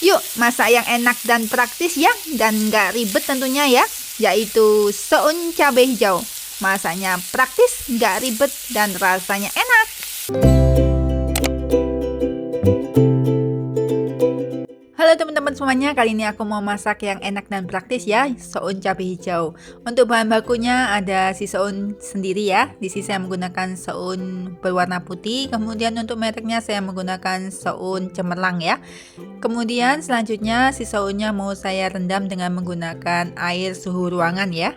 Yuk masak yang enak dan praktis ya, dan nggak ribet tentunya ya, yaitu soun cabai hijau. Masaknya praktis, nggak ribet, dan rasanya enak. Halo teman-teman semuanya, kali ini aku mau masak yang enak dan praktis ya, soun cabai hijau. Untuk bahan bakunya ada si soun sendiri ya. Di sini saya menggunakan soun berwarna putih. Kemudian untuk mereknya saya menggunakan soun cemerlang ya. Kemudian selanjutnya si sounnya mau saya rendam dengan menggunakan air suhu ruangan ya.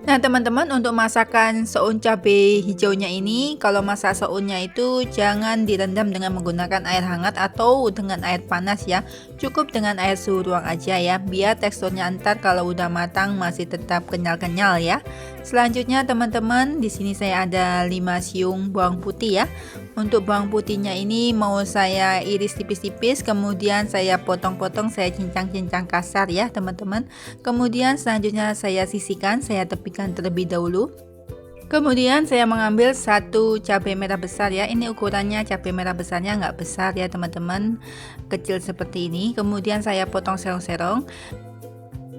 Nah teman-teman, untuk masakan soun cabai hijaunya ini, kalau masak sounnya itu jangan direndam dengan menggunakan air hangat atau dengan air panas ya. Cukup dengan air suhu ruang aja ya, biar teksturnya ntar kalau udah matang masih tetap kenyal-kenyal ya. Selanjutnya teman-teman, di sini saya ada 5 siung bawang putih ya. Untuk bawang putihnya ini mau saya iris tipis-tipis, kemudian saya potong-potong, saya cincang-cincang kasar ya teman-teman. Kemudian selanjutnya saya sisihkan, saya tepikan terlebih dahulu. Kemudian saya mengambil satu cabai merah besar ya. Ini ukurannya cabai merah besarnya nggak besar ya teman-teman, kecil seperti ini. Kemudian saya potong serong-serong.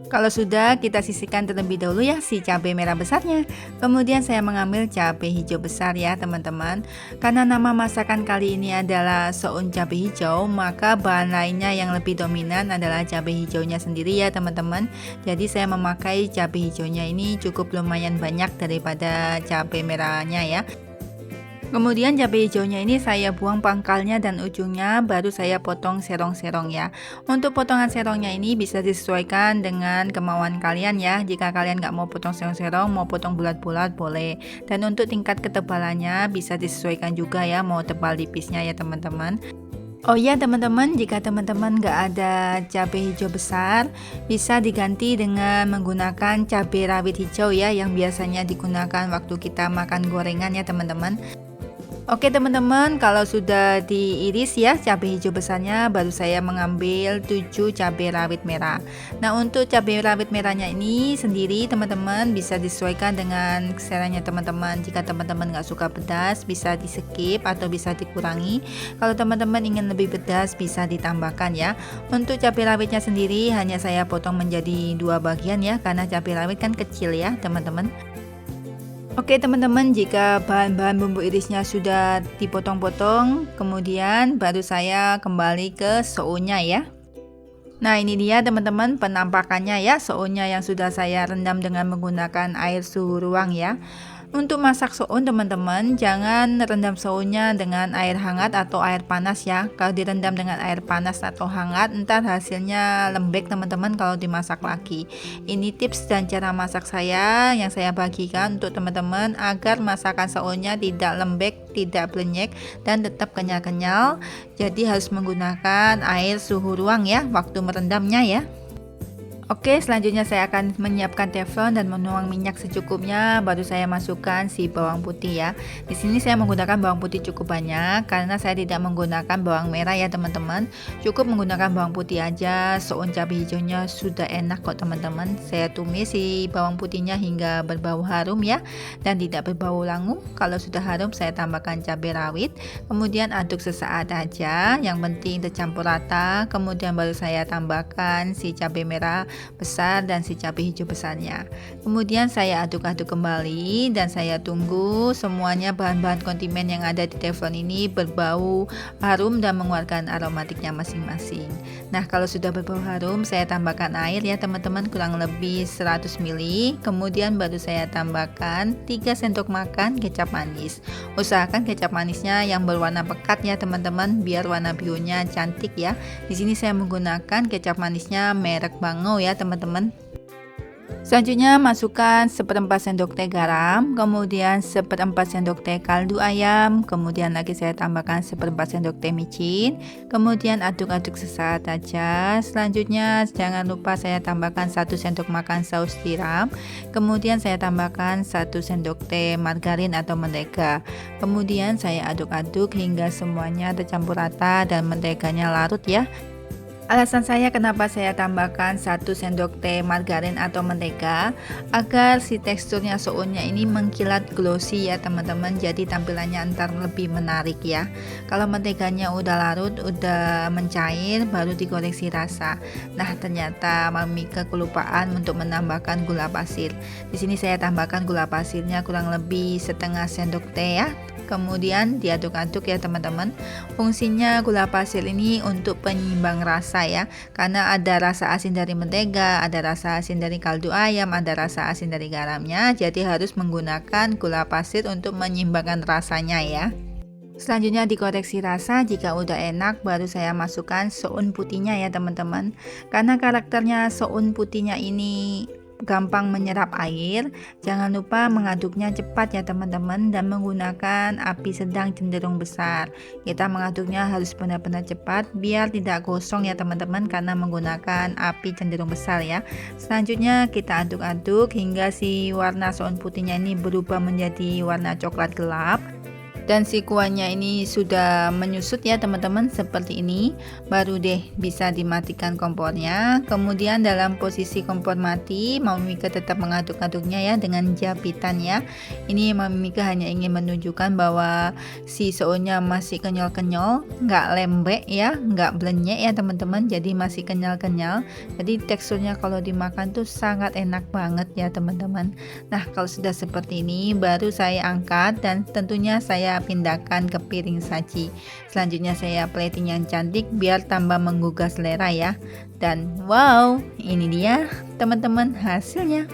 Kalau sudah, kita sisihkan terlebih dahulu ya si cabai merah besarnya. Kemudian saya mengambil cabai hijau besar ya teman-teman. Karena nama masakan kali ini adalah soun cabai hijau, maka bahan lainnya yang lebih dominan adalah cabai hijaunya sendiri ya teman-teman. Jadi saya memakai cabai hijaunya ini cukup lumayan banyak daripada cabai merahnya ya. Kemudian cabai hijaunya ini saya buang pangkalnya dan ujungnya, baru saya potong serong-serong ya. Untuk potongan serongnya ini bisa disesuaikan dengan kemauan kalian ya. Jika kalian nggak mau potong serong-serong, mau potong bulat-bulat boleh. Dan untuk tingkat ketebalannya bisa disesuaikan juga ya, mau tebal tipisnya ya teman-teman. Oh ya teman-teman, jika teman-teman nggak ada cabai hijau besar, bisa diganti dengan menggunakan cabai rawit hijau ya, yang biasanya digunakan waktu kita makan gorengan ya teman-teman. Oke teman-teman, kalau sudah diiris ya cabai hijau besarnya, baru saya mengambil 7 cabai rawit merah. Nah untuk cabai rawit merahnya ini sendiri teman-teman bisa disesuaikan dengan keseleranya teman-teman. Jika teman-teman nggak suka pedas, bisa di skip atau bisa dikurangi. Kalau teman-teman ingin lebih pedas, bisa ditambahkan ya. Untuk cabai rawitnya sendiri hanya saya potong menjadi 2 bagian ya, karena cabai rawit kan kecil ya teman-teman. Oke teman-teman, jika bahan-bahan bumbu irisnya sudah dipotong-potong, kemudian baru saya kembali ke sounnya ya. Nah ini dia teman-teman penampakannya ya, sounnya yang sudah saya rendam dengan menggunakan air suhu ruang ya. Untuk masak soun teman-teman, jangan rendam sounnya dengan air hangat atau air panas ya. Kalau direndam dengan air panas atau hangat, ntar hasilnya lembek teman-teman kalau dimasak lagi. Ini tips dan cara masak saya yang saya bagikan untuk teman-teman agar masakan sounnya tidak lembek, tidak blenyek, dan tetap kenyal-kenyal. Jadi harus menggunakan air suhu ruang ya waktu merendamnya ya. Oke, selanjutnya saya akan menyiapkan teflon dan menuang minyak secukupnya, baru saya masukkan si bawang putih ya. Di sini saya menggunakan bawang putih cukup banyak karena saya tidak menggunakan bawang merah ya teman-teman. Cukup menggunakan bawang putih aja, soun cabai hijaunya sudah enak kok teman-teman. Saya tumis si bawang putihnya hingga berbau harum ya, dan tidak berbau langu. Kalau sudah harum saya tambahkan cabai rawit, kemudian aduk sesaat aja, yang penting tercampur rata. Kemudian baru saya tambahkan si cabai merah besar dan si cabai hijau besarnya. Kemudian saya aduk-aduk kembali dan saya tunggu semuanya bahan-bahan kondimen yang ada di teflon ini berbau harum dan mengeluarkan aromatiknya masing-masing. Nah kalau sudah berbau harum, saya tambahkan air ya teman-teman, kurang lebih 100 ml. Kemudian baru saya tambahkan 3 sendok makan kecap manis. Usahakan kecap manisnya yang berwarna pekat ya teman-teman, biar warna bionya cantik ya. Di sini saya menggunakan kecap manisnya merek Bango ya teman-teman. Selanjutnya masukkan 1/4 sendok teh garam, kemudian 1/4 sendok teh kaldu ayam, kemudian lagi saya tambahkan 1/4 sendok teh micin, kemudian aduk-aduk sesaat aja. Selanjutnya jangan lupa saya tambahkan 1 sendok makan saus tiram, kemudian saya tambahkan 1 sendok teh margarin atau mentega. Kemudian saya aduk-aduk hingga semuanya tercampur rata dan menteganya larut ya. Alasan saya kenapa saya tambahkan 1 sendok teh margarin atau mentega agar si teksturnya sounnya ini mengkilat glossy ya teman-teman, jadi tampilannya ntar lebih menarik ya. Kalau menteganya udah larut, udah mencair, baru dikoreksi rasa. Nah ternyata Mami kelupaan untuk menambahkan gula pasir. Di sini saya tambahkan gula pasirnya kurang lebih setengah sendok teh ya. Kemudian diaduk-aduk ya teman-teman. Fungsinya gula pasir ini untuk penyeimbang rasa ya, karena ada rasa asin dari mentega, ada rasa asin dari kaldu ayam, ada rasa asin dari garamnya, jadi harus menggunakan gula pasir untuk menyeimbangkan rasanya ya. Selanjutnya dikoreksi rasa, jika udah enak baru saya masukkan soun putihnya ya teman-teman. Karena karakternya soun putihnya ini gampang menyerap air, jangan lupa mengaduknya cepat ya teman-teman, dan menggunakan api sedang cenderung besar. Kita mengaduknya harus benar-benar cepat biar tidak gosong ya teman-teman, karena menggunakan api cenderung besar ya. Selanjutnya kita aduk-aduk hingga si warna soun putihnya ini berubah menjadi warna coklat gelap. Dan si kuahnya ini sudah menyusut ya teman-teman, seperti ini. Baru deh bisa dimatikan kompornya. Kemudian dalam posisi kompor mati, Mami Mika tetap mengaduk-aduknya ya dengan jabitan ya. Ini Mami Mika hanya ingin menunjukkan bahwa si sounnya masih kenyal-kenyal, nggak lembek ya, nggak blenyek ya teman-teman, jadi masih kenyal-kenyal. Jadi teksturnya kalau dimakan tuh sangat enak banget ya teman-teman. Nah kalau sudah seperti ini baru saya angkat, dan tentunya saya pindahkan ke piring saji. Selanjutnya saya plating yang cantik biar tambah menggugah selera ya. Dan wow, ini dia teman-teman hasilnya.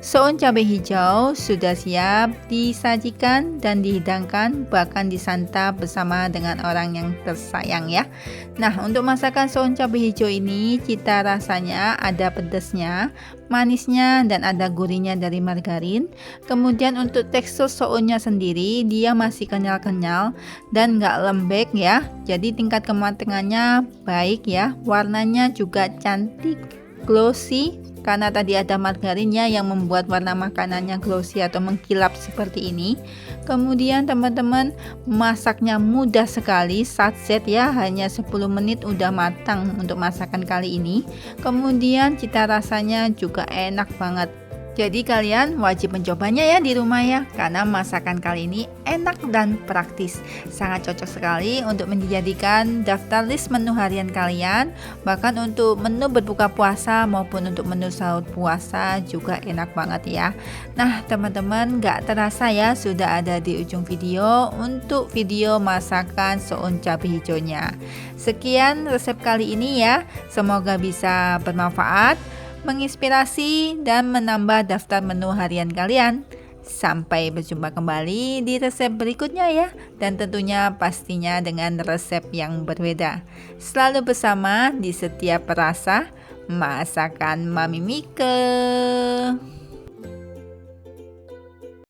Soun cabai hijau sudah siap disajikan dan dihidangkan, bahkan disantap bersama dengan orang yang tersayang ya. Nah untuk masakan soun cabai hijau ini cita rasanya ada pedasnya, manisnya, dan ada gurihnya dari margarin. Kemudian untuk tekstur sounnya sendiri dia masih kenyal-kenyal dan nggak lembek ya, jadi tingkat kematangannya baik ya. Warnanya juga cantik, glossy, karena tadi ada margarinnya yang membuat warna makanannya glossy atau mengkilap seperti ini. Kemudian teman-teman, masaknya mudah sekali, satset ya, hanya 10 menit udah matang untuk masakan kali ini. Kemudian cita rasanya juga enak banget. Jadi kalian wajib mencobanya ya di rumah ya, karena masakan kali ini enak dan praktis. Sangat cocok sekali untuk menjadikan daftar list menu harian kalian. Bahkan untuk menu berbuka puasa maupun untuk menu sahur puasa juga enak banget ya. Nah teman-teman, gak terasa ya sudah ada di ujung video untuk video masakan soun cabai hijaunya. Sekian resep kali ini ya, semoga bisa bermanfaat, menginspirasi, dan menambah daftar menu harian kalian. Sampai berjumpa kembali di resep berikutnya ya, dan tentunya pastinya dengan resep yang berbeda. Selalu bersama di setiap rasa masakan Mami Mika.